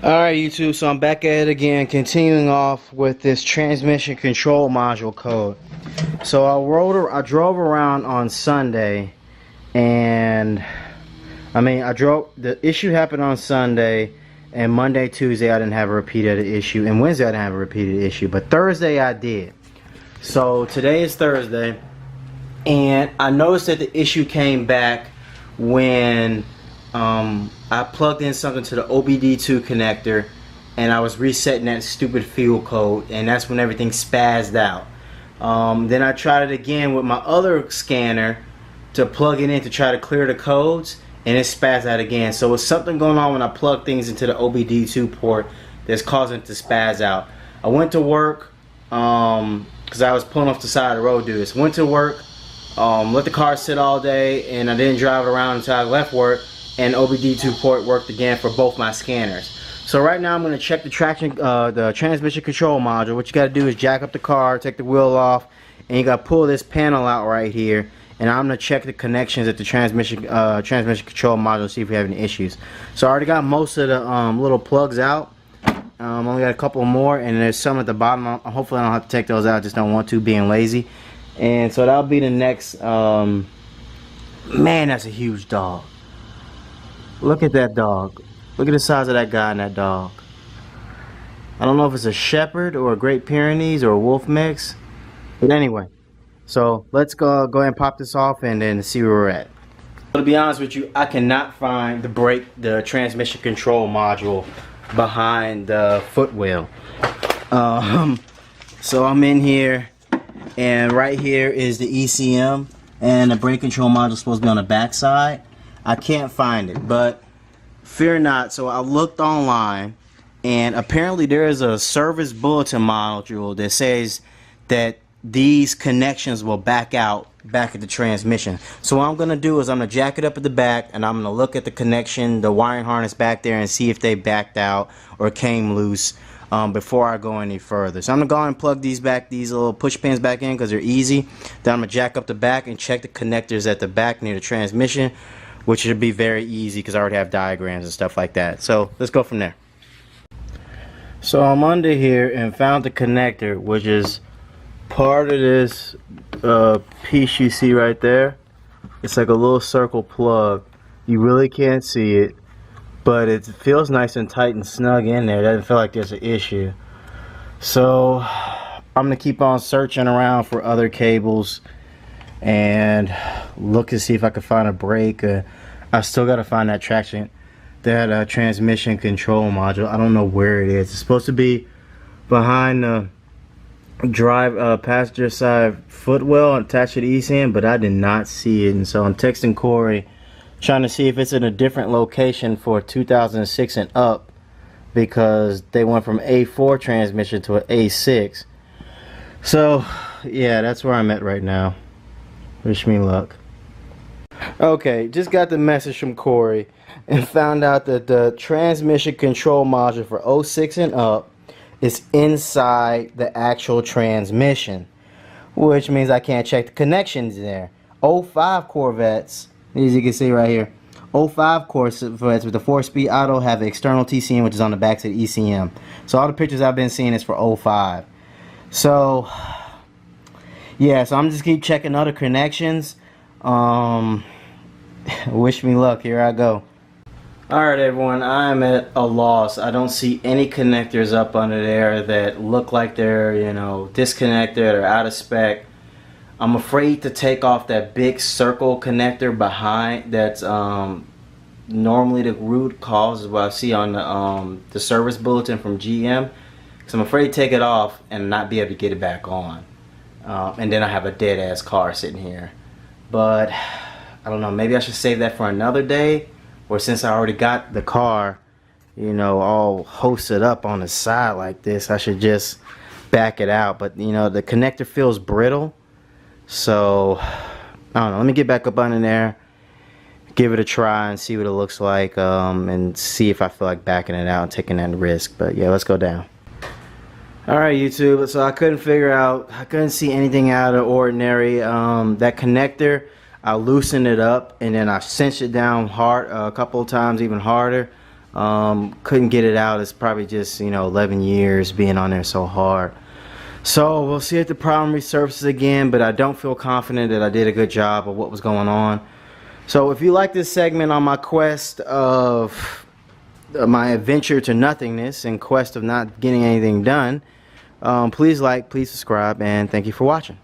Alright YouTube, so I'm back at it again, continuing off with this transmission control module code. So I drove around on Sunday, and the issue happened on Sunday, and Monday, Tuesday I didn't have a repeated issue, and Wednesday I didn't have a repeated issue, but Thursday I did. So today is Thursday, and I noticed that the issue came back when I plugged in something to the OBD2 connector, and I was resetting that stupid field code, and that's when everything spazzed out. Then I tried it again with my other scanner to plug it in to try to clear the codes, and it spazzed out again. So it's something going on when I plug things into the OBD2 port that's causing it to spazz out. I went to work because I was pulling off the side of the road to do this. Went to work, let the car sit all day, and I didn't drive it around until I left work, and OBD2 port worked again for both my scanners. So right now I'm going to check the transmission control module. What you got to do is jack up the car, take the wheel off, and you got to pull this panel out right here. And I'm going to check the connections at the transmission control module, see if we have any issues. So I already got most of the little plugs out. Only got a couple more, and there's some at the bottom. Hopefully I don't have to take those out, I just don't want to, being lazy. And so that'll be the next. Man, that's a huge dog. Look at that dog. Look at the size of that guy and that dog. I don't know if it's a Shepherd or a Great Pyrenees or a Wolf mix. But anyway, so let's go ahead and pop this off and then see where we're at. To be honest with you, I cannot find the transmission control module behind the footwheel. So I'm in here, and right here is the ECM, and the brake control module is supposed to be on the back side. I can't find it, but fear not. So I looked online, and apparently there is a service bulletin module that says that these connections will back out back at the transmission. So what I'm going to do is I'm going to jack it up at the back, and I'm going to look at the connection, the wiring harness back there, and see if they backed out or came loose before I go any further. So I'm going to go and plug these little push pins back in because they're easy. Then I'm going to jack up the back and check the connectors at the back near the transmission, which should be very easy because I already have diagrams and stuff like that. So let's go from there. So I'm under here and found the connector, which is part of this piece you see right there. It's like a little circle plug. You really can't see it, but it feels nice and tight and snug in there. It doesn't feel like there's an issue. So I'm gonna keep on searching around for other cables and look to see if I can find a brake. I still gotta find that transmission control module. I don't know where it is. It's supposed to be behind the passenger side footwell attached to the ECM, but I did not see it, and so I'm texting Corey trying to see if it's in a different location for 2006 and up, because they went from A4 transmission to an A6. So yeah, that's where I'm at right now. Wish me luck. Okay, just got the message from Corey and found out that the transmission control module for 06 and up is inside the actual transmission, which means I can't check the connections there. 05 Corvettes, as you can see right here, 05 Corvettes with the 4-speed auto have the external TCM, which is on the back of the ECM. So all the pictures I've been seeing is for 05. So yeah, so I'm just keep checking other connections. Wish me luck. Here I go. Alright everyone, I'm at a loss. I don't see any connectors up under there that look like they're, you know, disconnected or out of spec. I'm afraid to take off that big circle connector behind that's normally the root cause, is what I see on the service bulletin from GM. So I'm afraid to take it off and not be able to get it back on. And then I have a dead ass car sitting here. But I don't know, maybe I should save that for another day. Or since I already got the car, you know, all hosted up on the side like this, I should just back it out. But, you know, the connector feels brittle. So, I don't know. Let me get back up under there, give it a try and see what it looks like. And see if I feel like backing it out and taking that risk. But, yeah, let's go down. Alright, YouTube. So, I couldn't see anything out of ordinary. That connector, I loosened it up and then I cinched it down hard a couple of times, even harder. Couldn't get it out. It's probably just, you know, 11 years being on there so hard. So we'll see if the problem resurfaces again, but I don't feel confident that I did a good job of what was going on. So if you like this segment on my quest of my adventure to nothingness and quest of not getting anything done, please like, please subscribe, and thank you for watching.